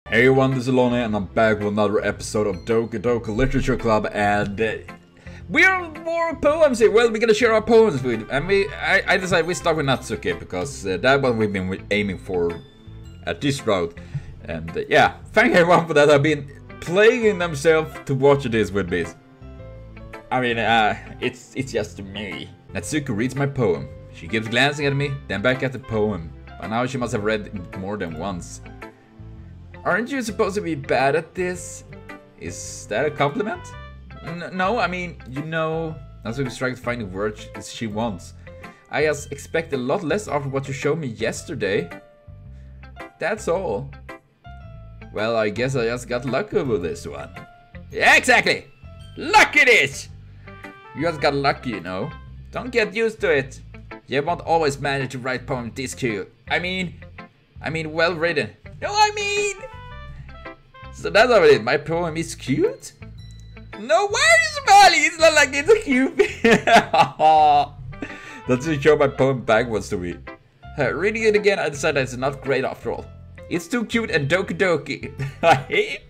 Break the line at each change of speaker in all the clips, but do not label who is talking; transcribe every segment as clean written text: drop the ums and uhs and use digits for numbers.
Hey everyone, this is Lonnie and I'm back with another episode of Doki Doki Literature Club, and we're more poems here. Well, we're gonna share our poems with, and I decided we start with Natsuki because that's what we've been aiming for at this route. And yeah, thank everyone for that. I've been plaguing themselves to watch this with me. I mean, it's just me. Natsuki reads my poem. She keeps glancing at me, then back at the poem. By now she must have read it more than once. Aren't you supposed to be bad at this? Is that a compliment? No, I mean, you know, Natsuki's trying to find the words she wants. I just expect a lot less after what you showed me yesterday. That's all. Well, I guess I just got lucky with this one. Yeah, exactly! Lucky this! You just got lucky, you know. Don't get used to it. You won't always manage to write poems this cute. I mean, well written. No, I mean... So that's how it is. My poem is cute? No, why are you smiling? It's not like it's cute. That's to show my poem backwards to me. Reading it again, I decided it's not great after all. It's too cute and Doki Doki. It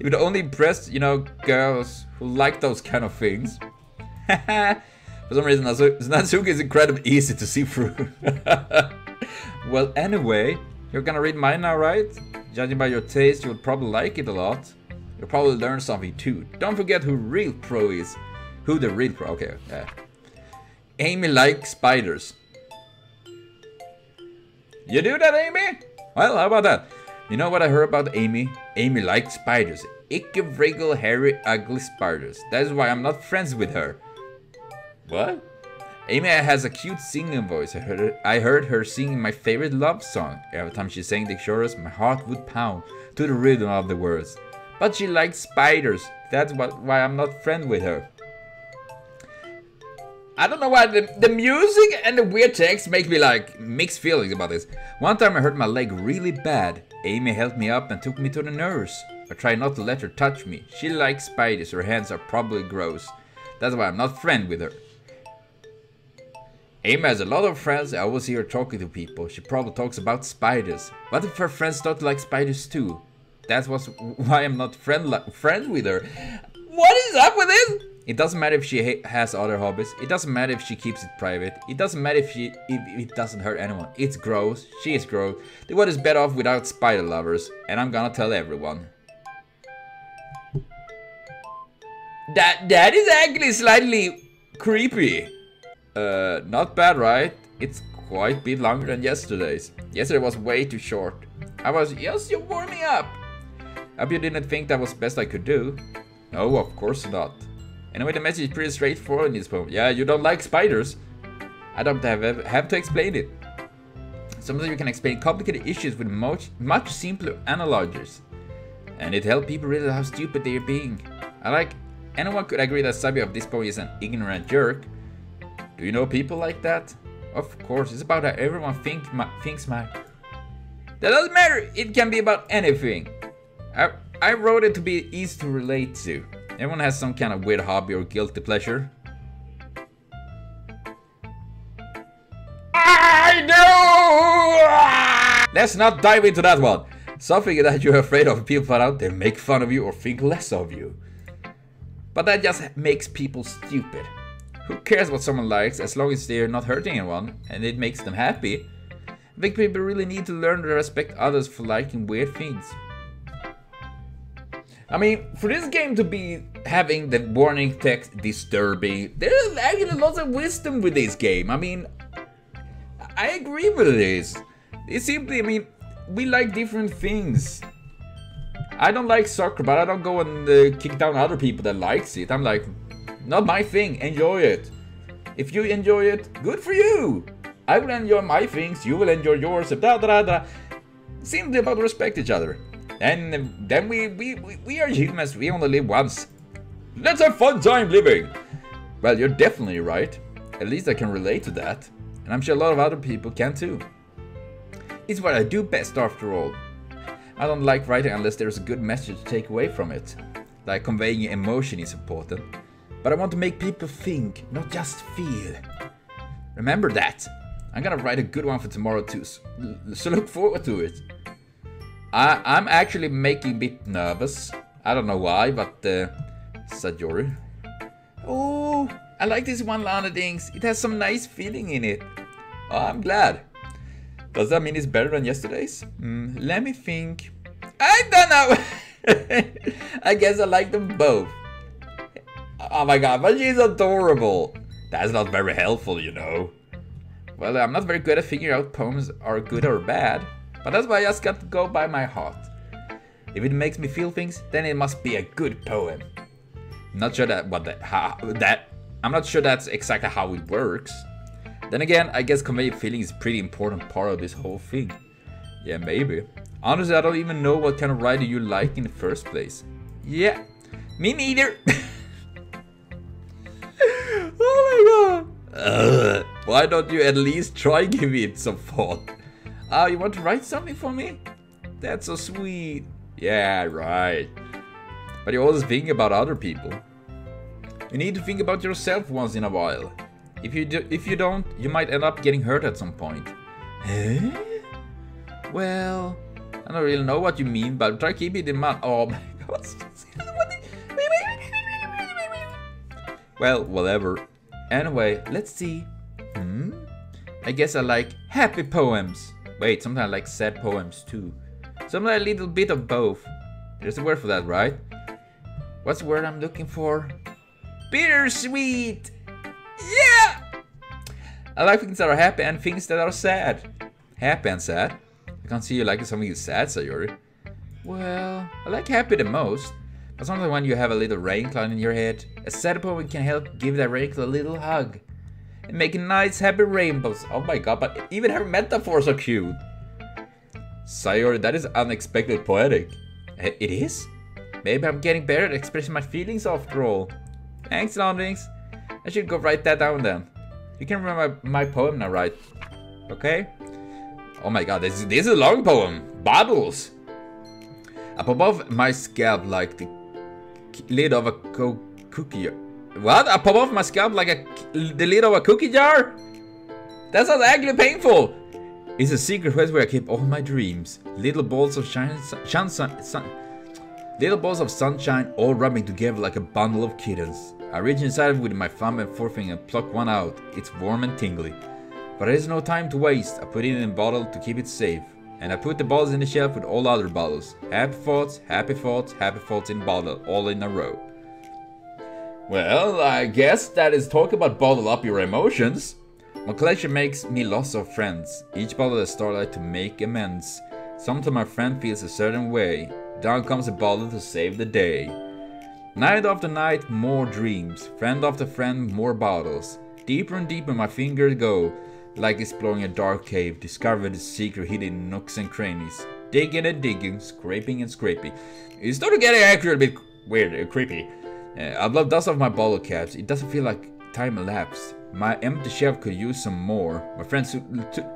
would only impress, you know, girls who like those kind of things. For some reason, Natsuki is incredibly easy to see through. Well, anyway, you're gonna read mine now, right? Judging by your taste, you'll probably like it a lot. You'll probably learn something too. Don't forget who real pro is. Who the real pro, okay. Amy likes spiders. You do that, Amy? Well, how about that? You know what I heard about Amy? Amy likes spiders. Icky, wriggle, hairy, ugly spiders. That is why I'm not friends with her. What? Amy has a cute singing voice. I heard her singing my favorite love song. Every time she sang the chorus, my heart would pound to the rhythm of the words. But she likes spiders. That's why I'm not friends with her. I don't know why the music and the weird text make me like mixed feelings about this. One time I hurt my leg really bad. Amy helped me up and took me to the nurse. I tried not to let her touch me. She likes spiders. Her hands are probably gross. That's why I'm not friends with her. Amy has a lot of friends. I always see her talking to people. She probably talks about spiders. What if her friends don't like spiders too? That's why I'm not friends with her. What is up with this? It doesn't matter if she has other hobbies. It doesn't matter if she keeps it private. It doesn't matter if it doesn't hurt anyone. It's gross. She is gross. The world is better off without spider lovers. And I'm gonna tell everyone. That is actually slightly creepy. Not bad, right? It's quite a bit longer than yesterday's. Yesterday was way too short. You're warming up. I hope you didn't think that was the best I could do. No, of course not. Anyway, the message is pretty straightforward in this poem. Yeah, you don't like spiders. I don't have to explain it. Sometimes you can explain complicated issues with much simpler analogies. And it helps people realize how stupid they are being. Anyone could agree that the subject of this poem is an ignorant jerk. Do you know people like that? Of course, it's about how everyone thinks. That doesn't matter. It can be about anything. I wrote it to be easy to relate to. Everyone has some kind of weird hobby or guilty pleasure. I know! Let's not dive into that one. Something that you're afraid of people find out, they make fun of you or think less of you. But that just makes people stupid. Who cares what someone likes as long as they're not hurting anyone and it makes them happy? I think people really need to learn to respect others for liking weird things. I mean, for this game to be having the warning text disturbing, there's actually lots of wisdom with this game. I mean, I agree with this. It's simply, I mean, we like different things. I don't like soccer, but I don't go and kick down other people that likes it. I'm like, not my thing, enjoy it. If you enjoy it, good for you. I will enjoy my things, you will enjoy yours, Simply about respect each other. And then we are humans, we only live once. Let's have fun time living. Well, you're definitely right. At least I can relate to that. And I'm sure a lot of other people can too. It's what I do best after all. I don't like writing unless there's a good message to take away from it. Like conveying emotion is important. But I want to make people think, not just feel. Remember that. I'm gonna write a good one for tomorrow too, so look forward to it. I'm actually making a bit nervous. I don't know why, but Sayori. Oh, I like this one-liner things. It has some nice feeling in it. Oh, I'm glad. Does that mean it's better than yesterday's? Let me think. I don't know. I guess I like them both. Oh my god, but she's adorable. That's not very helpful, you know. Well, I'm not very good at figuring out poems are good or bad, but that's why I just got to go by my heart. If it makes me feel things, then it must be a good poem. I'm not sure I'm not sure that's exactly how it works. Then again, I guess conveying feeling is a pretty important part of this whole thing. Yeah, maybe. Honestly, I don't even know what kind of writer you like in the first place. Yeah, me neither. Oh my god. Why don't you at least try giving it some thought? Oh, you want to write something for me? That's so sweet. Yeah, right. But you always think about other people. You need to think about yourself once in a while. If you don't, you might end up getting hurt at some point. Huh? Well, I don't really know what you mean, but try keep it in mind. Oh my god. Well, whatever. Anyway, let's see. I guess I like happy poems. Wait, sometimes I like sad poems too. Sometimes a little bit of both. There's a word for that, right? What's the word I'm looking for? Bittersweet! Yeah! I like things that are happy and things that are sad. Happy and sad? I can't see you liking something sad, Sayori. Well, I like happy the most. But sometimes when you have a little rain cloud in your head, a sad poem can help give that rain cloud a little hug. And make nice happy rainbows. Oh my god, but even her metaphors are cute. Sayori, that is unexpected poetic. It is? Maybe I'm getting better at expressing my feelings after all. Thanks, Landings. I should go write that down then. You can remember my poem now, right? Okay? Oh my god, this is a long poem. Bubbles! Up above my scalp like the lid of a cookie. What? Up above my scalp like the lid of a cookie jar? That sounds actually painful. It's a secret place where I keep all my dreams. Little balls of little balls of sunshine all rubbing together like a bundle of kittens. I reach inside with my thumb and forefinger and pluck one out. It's warm and tingly. But there is no time to waste. I put it in a bottle to keep it safe. And I put the bottles in the shelf with all other bottles. Happy thoughts, happy thoughts, happy thoughts in bottle, all in a row. Well, I guess that is talk about bottle up your emotions. My collection makes me lots of friends. Each bottle is starlight to make amends. Sometimes my friend feels a certain way. Down comes a bottle to save the day. Night after night, more dreams. Friend after friend, more bottles. Deeper and deeper my fingers go. Like exploring a dark cave, discover the secret hidden in nooks and crannies. Digging and digging, scraping and scraping. It started getting actually a bit weird, creepy. I've loved dust off my bottle caps. It doesn't feel like time elapsed. My empty shelf could use some more. My friends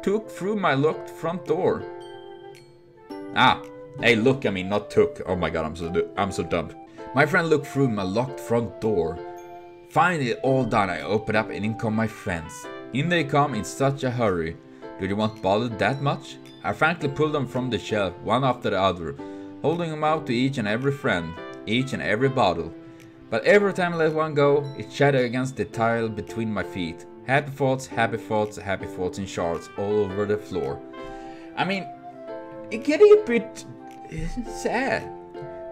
took through my locked front door. Ah, hey, look, I mean, not took. Oh my god, I'm so dumb. My friend looked through my locked front door. Finally, all done, I open up and in come my friends. In they come in such a hurry. Do they want bottled that much? I frankly pulled them from the shelf, one after the other, holding them out to each and every friend, each and every bottle. But every time I let one go, it shattered against the tile between my feet. Happy thoughts, happy thoughts, happy thoughts in shards all over the floor. I mean, it's getting a bit sad.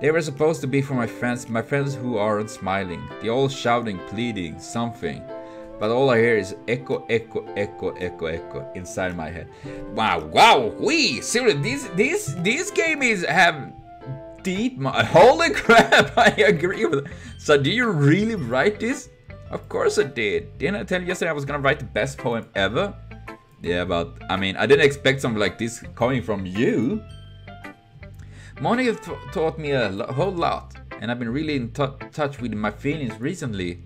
They were supposed to be for my friends who aren't smiling. They're all shouting, pleading, something. But all I hear is echo, echo, echo, echo, echo inside my head. Wow, seriously, this game have deep. Holy crap! I agree with it. So, do you really write this? Of course I did. Didn't I tell you yesterday I was gonna write the best poem ever? Yeah, but I mean, I didn't expect something like this coming from you. Monica taught me a whole lot, and I've been really in touch with my feelings recently.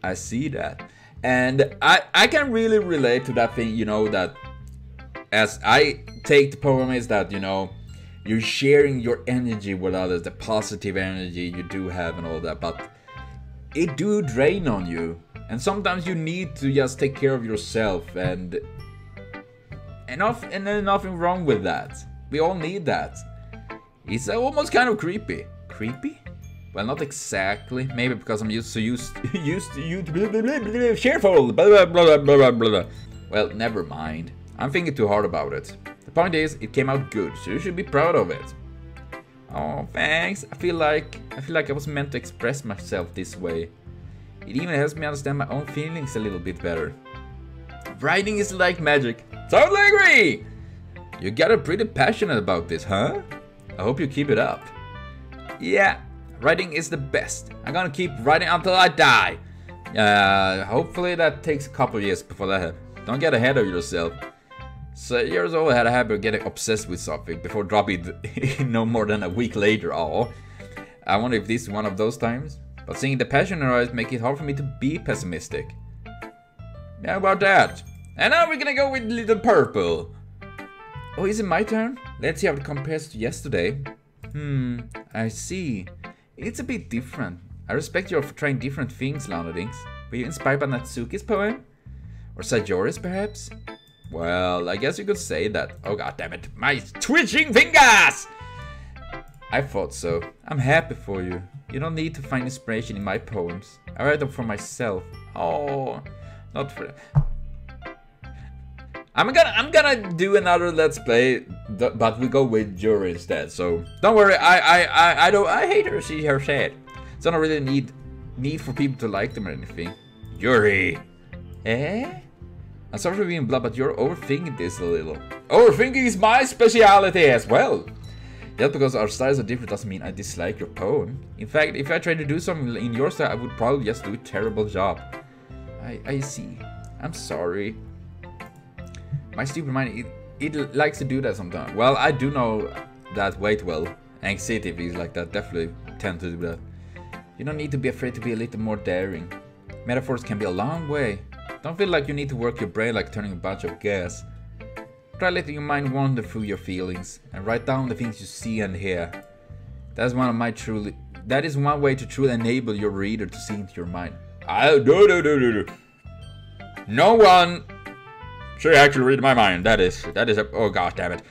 I see that. And I can really relate to that thing, you know, that as I take the poem is that, you know, you're sharing your energy with others, the positive energy you do have and all that, but it do drain on you. And sometimes you need to just take care of yourself and there's nothing wrong with that. We all need that. It's almost kind of creepy. Creepy? Well, not exactly. Maybe because I'm used to you cheerful. Blah, blah, blah, blah, blah, blah. Well, never mind. I'm thinking too hard about it. The point is, it came out good, so you should be proud of it. Oh, thanks. I feel like I was meant to express myself this way. It even helps me understand my own feelings a little bit better. Writing is like magic. Totally agree! You got a pretty passionate about this, huh? I hope you keep it up. Yeah, writing is the best. I'm gonna keep writing until I die. Hopefully that takes a couple years before that happens. Don't get ahead of yourself. So years old had a habit of getting obsessed with something before dropping it no more than a week later. Oh, I wonder if this is one of those times. But seeing the passion in her eyes make it hard for me to be pessimistic. Yeah, about that. And now we're gonna go with Little Purple. Oh, is it my turn? Let's see how it compares to yesterday. I see. It's a bit different. I respect you for trying different things, Lanodinx. Were you inspired by Natsuki's poem? Or Sayori's, perhaps? Well, I guess you could say that. Oh, god damn it. My twitching fingers! I thought so. I'm happy for you. You don't need to find inspiration in my poems. I write them for myself. Oh, not for... I'm gonna do another Let's Play, but we go with Yuri instead. So don't worry. I hate her. See her sad. So I don't really need for people to like them or anything. Yuri, eh? I'm sorry for being blunt, but you're overthinking this a little. Overthinking is my speciality as well. Just because our styles are different doesn't mean I dislike your poem. In fact, if I tried to do something in your style, I would probably just do a terrible job. I see. I'm sorry. My stupid mind, it likes to do that sometimes. Well, I do know that wait well. Anxiety things like that definitely tend to do that. You don't need to be afraid to be a little more daring. Metaphors can be a long way. Don't feel like you need to work your brain like turning a bunch of gas. Try letting your mind wander through your feelings and write down the things you see and hear. That is one way to truly enable your reader to see into your mind. No one should actually read my mind. That is a, oh god damn it.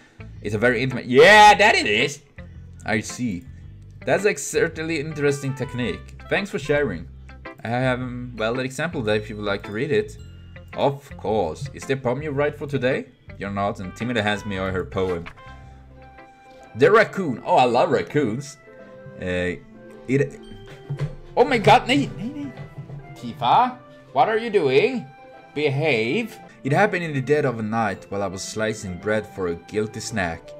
It's a very intimate, yeah, that it is. I see. That's a certainly interesting technique. Thanks for sharing. I have, well, an example there if you would like to read it. Of course. Is there a poem you write for today? You're not, and Timothy hands me her poem. The Raccoon. Oh, I love raccoons. Oh my god, nee. Tifa, what are you doing? Behave. It happened in the dead of the night while I was slicing bread for a guilty snack.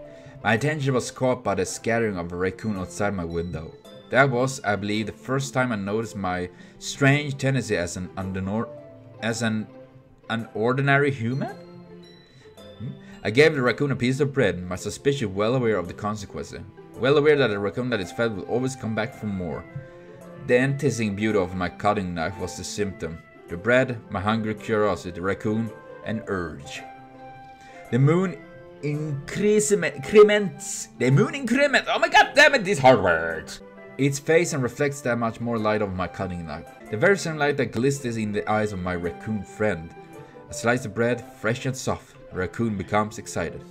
My attention was caught by the scattering of a raccoon outside my window. That was, I believe, the first time I noticed my strange tendency as an ordinary human? I gave the raccoon a piece of bread, my suspicion well aware of the consequences. Well aware that a raccoon that is fed will always come back for more. The enticing beauty of my cutting knife was the symptom. The bread, my hungry curiosity, the raccoon, an urge. The moon increments. Oh my god damn it, these hard words. Its face and reflects that much more light of my cutting knife. The very same light that glistens in the eyes of my raccoon friend. A slice of bread, fresh and soft. The raccoon becomes excited.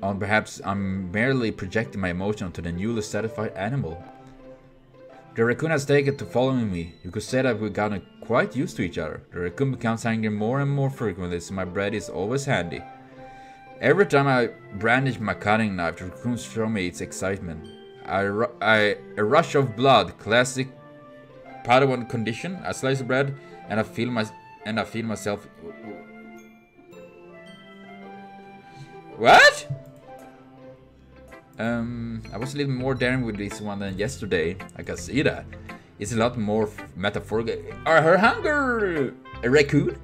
Or perhaps I'm merely projecting my emotion onto the newly satisfied animal. The raccoon has taken to following me. You could say that we've gotten quite used to each other. The raccoon becomes angry more and more frequently, so my bread is always handy. Every time I brandish my cutting knife, the raccoon shows me its excitement. A rush of blood, classic Padawan condition. I slice the bread and I feel myself. What? I was a little more daring with this one than yesterday. I can see that. It's a lot more metaphorical. Are her hunger a raccoon?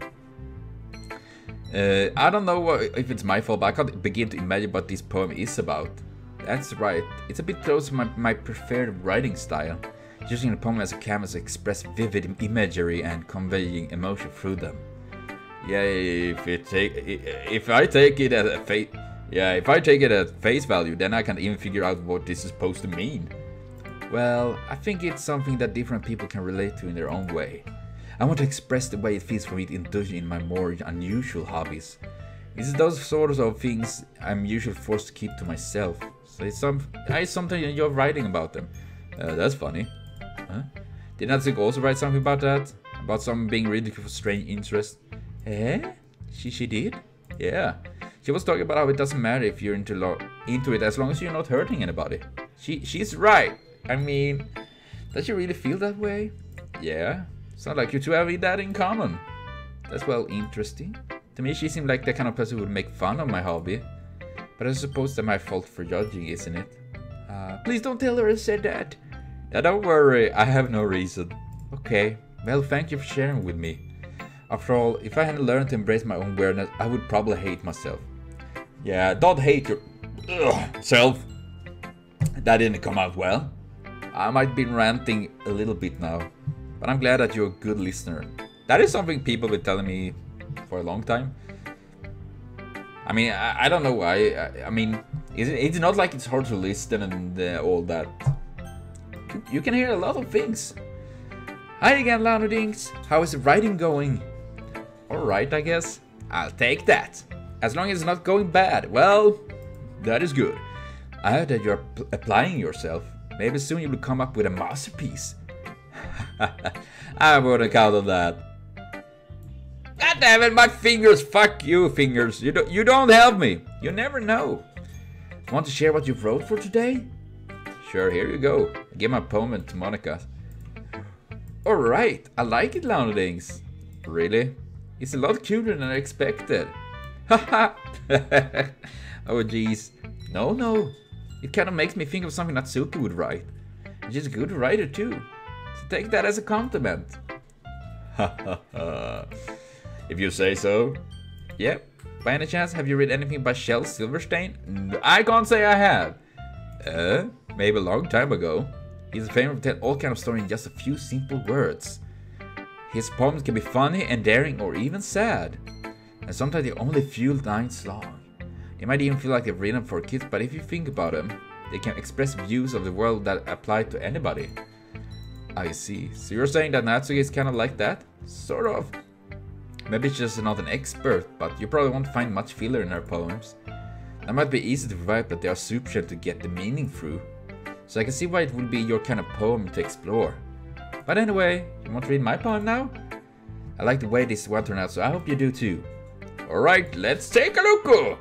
I don't know if it's my fault, but I can't begin to imagine what this poem is about. That's right. It's a bit close to my preferred writing style. Using the poem as a canvas to express vivid imagery and conveying emotion through them. Yeah, if I take it at face value, then I can't even figure out what this is supposed to mean. Well, I think it's something that different people can relate to in their own way. I want to express the way it feels for me to indulge in my more unusual hobbies. It's those sorts of things I'm usually forced to keep to myself. So I sometimes enjoy writing about them. That's funny. Huh? Did Natsuki also write something about that? About someone being ridiculed for strange interest? Eh? She did? Yeah. She was talking about how it doesn't matter if you're into it as long as you're not hurting anybody. She's right. I mean, does she really feel that way? Yeah. It's not like you two have that in common. That's well interesting. To me, she seemed like the kind of person who would make fun of my hobby. But I suppose that's my fault for judging, isn't it? Please don't tell her I said that. Now, don't worry, I have no reason. Okay, well, thank you for sharing with me. After all, if I hadn't learned to embrace my own weirdness, I would probably hate myself. Yeah, don't hate your self. That didn't come out well. I might be ranting a little bit now, but I'm glad that you're a good listener. That is something people have been telling me for a long time. I mean, I don't know why. I mean, it's not like it's hard to listen and all that. You can hear a lot of things. Hi again, Lanodinks. How is the writing going? Alright, I guess. I'll take that. As long as it's not going bad. Well, that is good. I heard that you're applying yourself. Maybe soon you will come up with a masterpiece. I wouldn't count on that. God damn it, my fingers! Fuck you, fingers. You don't help me. You never know. Want to share what you wrote for today? Sure, here you go. I gave my poem to Monica. Alright, I like it, Lanodinks. Really? It's a lot cuter than I expected. Haha. Oh jeez. No. It kind of makes me think of something Natsuki would write. She's a good writer too. So take that as a compliment. Haha. If you say so. Yep. By any chance, have you read anything by Shel Silverstein? I can't say I have. Maybe a long time ago. He's famous for telling all kinds of stories in just a few simple words. His poems can be funny and daring or even sad. And sometimes they're only a few lines long. They might even feel like they're written for kids, but if you think about them, they can express views of the world that apply to anybody. I see. So you're saying that Natsuki is kind of like that? Sort of. Maybe she's just not an expert, but you probably won't find much filler in her poems. That might be easy to provide, but they are super to get the meaning through. So I can see why it would be your kind of poem to explore. But anyway, you want to read my poem now? I like the way this one turned out, so I hope you do too. Alright, let's take a look!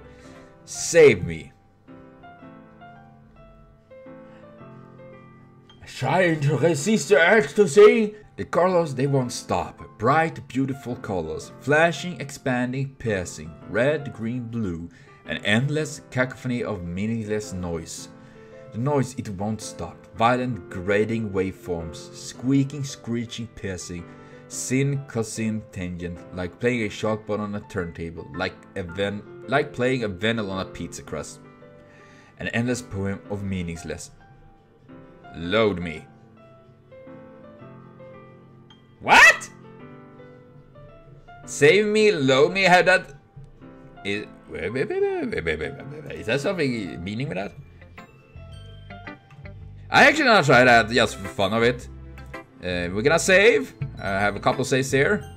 Save me. Trying to resist the urge to sing. The colors, they won't stop. Bright, beautiful colors. Flashing, expanding, piercing. Red, green, blue. An endless cacophony of meaningless noise. The noise, it won't stop. Violent, grating waveforms. Squeaking, screeching, piercing. Sin, cosine, tangent. Like playing a sharp button on a turntable. Like playing a vinyl on a pizza crust. An endless poem of meaningless. Load me. What? Save me, load me, how that... Is that something meaning with that? I actually gonna try that just for fun of it. We're gonna save. I have a couple saves here.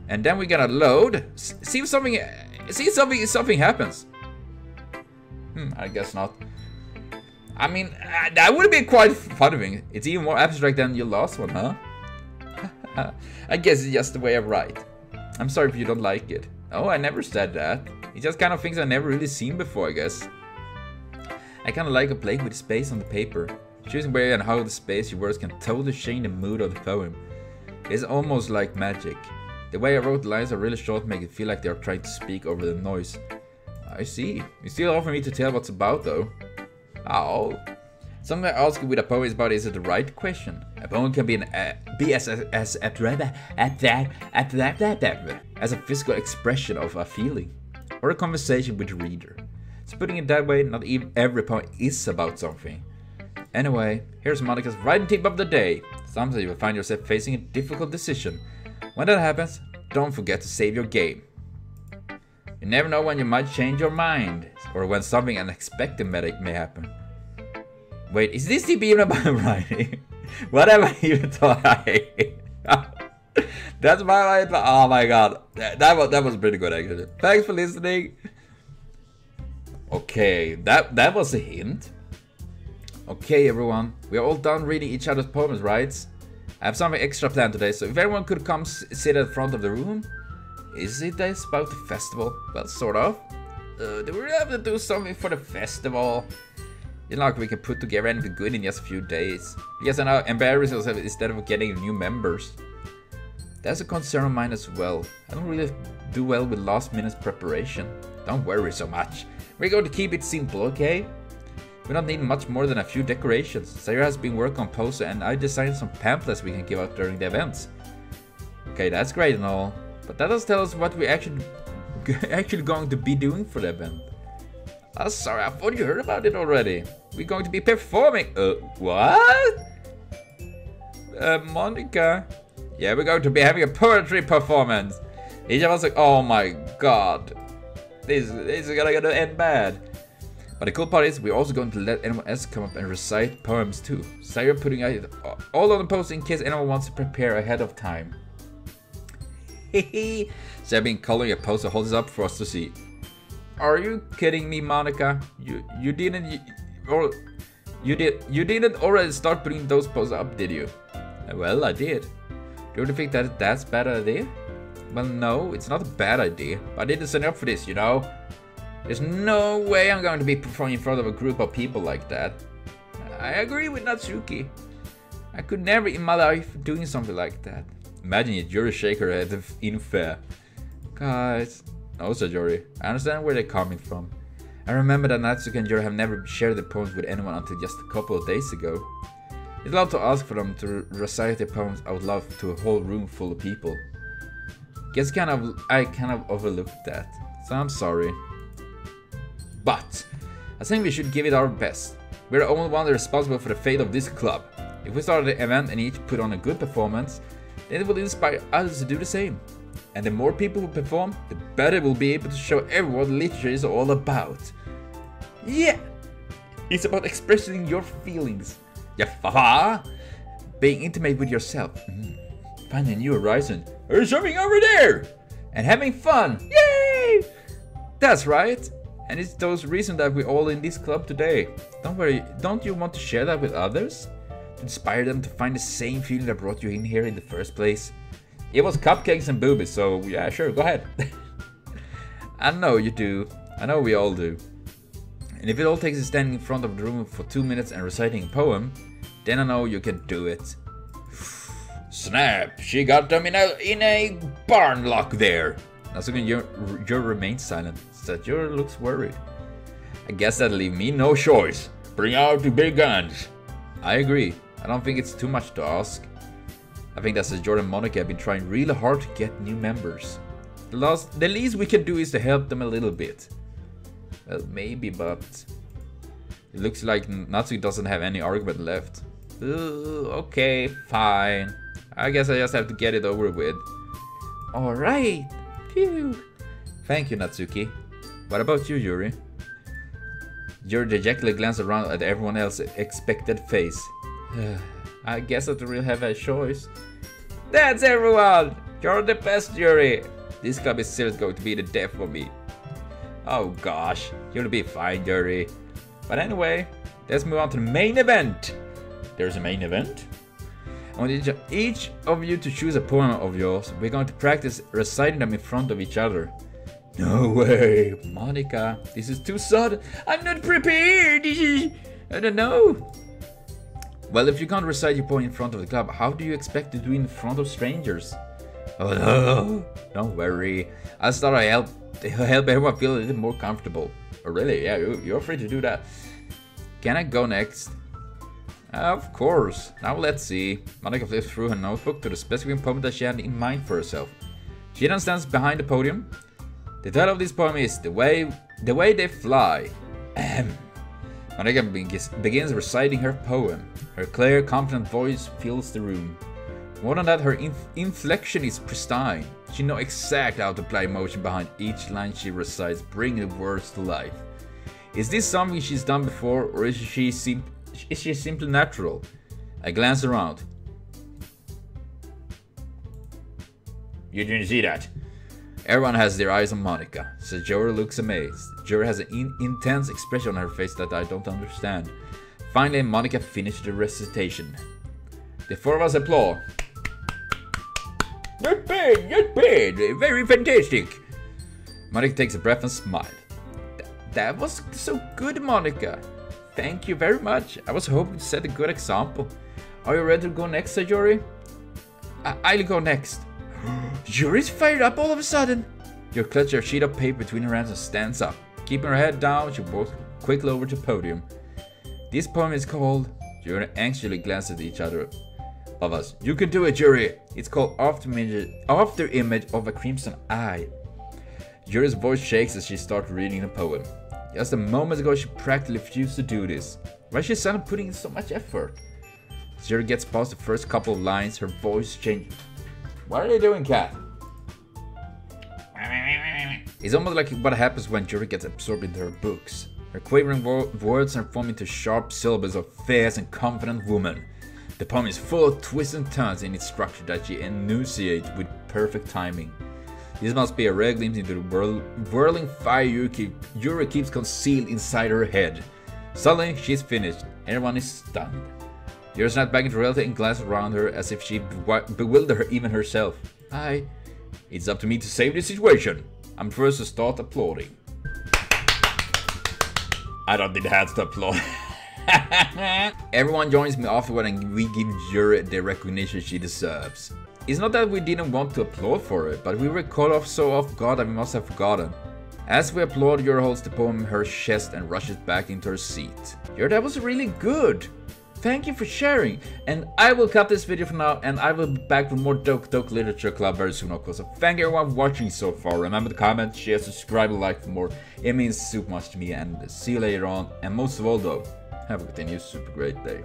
And then we're gonna load. See if something happens. I guess not. I mean, that would be quite fun. It's even more abstract than your last one, huh? I guess it's just the way I write. I'm sorry if you don't like it. Oh, I never said that. It's just kind of things I've never really seen before, I guess. I kind of like playing with space on the paper. Choosing where and how the space your words can totally change the mood of the poem. It's almost like magic. The way I wrote the lines are really short, make it feel like they're trying to speak over the noise. I see. You still offer me to tell what's about though. Oh. Something I ask you with a poem is about, is it the right question? A poem can be as a physical expression of a feeling, or a conversation with the reader. So putting it that way, not even every poem is about something. Anyway, here's Monica's writing tip of the day. Sometimes you will find yourself facing a difficult decision. When that happens, don't forget to save your game. You never know when you might change your mind, or when something unexpected may happen. Wait, is this even about writing? What have I even thought That's my life. Oh my god. That was pretty good actually. Thanks for listening. Okay, that was a hint. Okay everyone, we are all done reading each other's poems, right? I have something extra planned today, so if everyone could come sit at the front of the room. Is it this about the festival? Well, sort of. Do we really have to do something for the festival? It's not like we can put together anything good in just a few days. Because I now embarrass ourselves instead of getting new members. That's a concern of mine as well. I don't really do well with last minute preparation. Don't worry so much. We're going to keep it simple, okay? We don't need much more than a few decorations. Sarah has been working on poster and I designed some pamphlets we can give out during the events. Okay, that's great and all. But that doesn't tell us what we're actually going to be doing for the event. Oh, sorry, I thought you heard about it already. We're going to be performing. What? Monica. Yeah, we're going to be having a poetry performance. Each of us like, oh my god. This is gonna end bad. But the cool part is we're also going to let anyone else come up and recite poems too. So you're putting it all on the post in case anyone wants to prepare ahead of time. Hehe. So I've been coloring a poster holds up for us to see. Are you kidding me, Monica? You didn't already start putting those posters up, did you? Well, I did. Do you think that that's a bad idea? Well, no, it's not a bad idea. But I didn't sign up for this, you know. There's no way I'm going to be performing in front of a group of people like that. I agree with Natsuki. I could never in my life doing something like that. Imagine it, Yuri shake her head in fear. Guys, no, said Yuri. I understand where they're coming from. I remember that Natsuki and Yuri have never shared their poems with anyone until just a couple of days ago. It's allowed to ask for them to recite their poems out loud to a whole room full of people. Guess I kind of overlooked that, so I'm sorry. But I think we should give it our best. We're the only ones responsible for the fate of this club. If we start the event and each put on a good performance, then it will inspire others to do the same. And the more people who perform, the better we'll be able to show everyone what literature is all about. Yeah! It's about expressing your feelings. Yeah, being intimate with yourself. Finding a new horizon. There's something over there! And having fun! Yay! That's right! And it's those reasons that we're all in this club today. Don't worry, don't you want to share that with others? To inspire them to find the same feeling that brought you in here in the first place? It was cupcakes and boobies, so yeah, sure, go ahead. I know you do. I know we all do. And if it all takes you standing in front of the room for 2 minutes and reciting a poem, then I know you can do it. Snap! She got them in a barn lock there. Natsuki Yuri remains silent. Yuri looks worried. I guess that'll leave me no choice. Bring out the big guns. I agree. I don't think it's too much to ask. I think that Jordan and Monica have been trying really hard to get new members. The least we can do is to help them a little bit. Well, maybe, but it looks like Natsuki doesn't have any argument left. Okay, fine. I guess I just have to get it over with. Alright. Phew. Thank you, Natsuki. What about you, Yuri? Yuri dejectedly glanced around at everyone else's expected face. I guess I don't really have a choice. That's everyone! You're the best, Yuri! This club is seriously going to be the death for me. Oh gosh, you'll be fine, Yuri. But anyway, let's move on to the main event. There's a main event? I want each of you to choose a poem of yours. We're going to practice reciting them in front of each other. No way, Monica. This is too sudden. I'm not prepared. I don't know. Well, if you can't recite your poem in front of the club, how do you expect to do it in front of strangers? Oh no, don't worry. I thought I help everyone feel a little more comfortable. Oh really? Yeah, you're free to do that. Can I go next? Of course. Now let's see. Monica flips through her notebook to the specific poem that she had in mind for herself. She then stands behind the podium. The title of this poem is The Way They Fly. Monica begins reciting her poem. Her clear, confident voice fills the room. More than that, her inflection is pristine. She knows exactly how to apply emotion behind each line she recites, bringing the words to life. Is this something she's done before, or is she simply natural? I glance around. You didn't see that? Everyone has their eyes on Monica, so Jory looks amazed. Jory has an intense expression on her face that I don't understand. Finally, Monica finished the recitation. The four of us applaud. Not bad, not bad, very fantastic. Monica takes a breath and smiles. That was so good, Monica. Thank you very much. I was hoping to set a good example. Are you ready to go next, Jory? I'll go next. Jory's fired up all of a sudden. Jory clutches a sheet of paper between her hands and stands up. Keeping her head down, she walks quickly over to the podium. This poem is called... Jory anxiously glances at each other of us. You can do it, Jory. It's called After Image of a Crimson Eye. Jory's voice shakes as she starts reading the poem. Just a moment ago, she practically refused to do this. Why is she suddenly putting in so much effort? Jory gets past the first couple of lines, her voice changes. What are you doing, cat? It's almost like what happens when Jory gets absorbed into her books. Her quavering words are formed into sharp syllables of fierce and confident woman. The poem is full of twists and turns in its structure that she enunciates with perfect timing. This must be a rare glimpse into the whirling fire Jory keeps concealed inside her head. Suddenly, she's finished. Everyone is stunned. Jory snaps back into reality and glances around her as if she bewildered her even herself. It's up to me to save the situation. I'm first to start applauding. I don't need hands to applaud. Everyone joins me afterward and we give Jory the recognition she deserves. It's not that we didn't want to applaud for it, but we were caught off so off guard that we must have forgotten. As we applaud, Jory holds the poem in her chest and rushes back into her seat. Jory, that was really good. Thank you for sharing. And I will cut this video for now, and I will be back with more Doki Doki Literature Club very soon, of course. So thank you everyone for watching so far. Remember to comment, share, subscribe, and like for more. It means super much to me, and see you later on. And most of all though, have a continued super great day.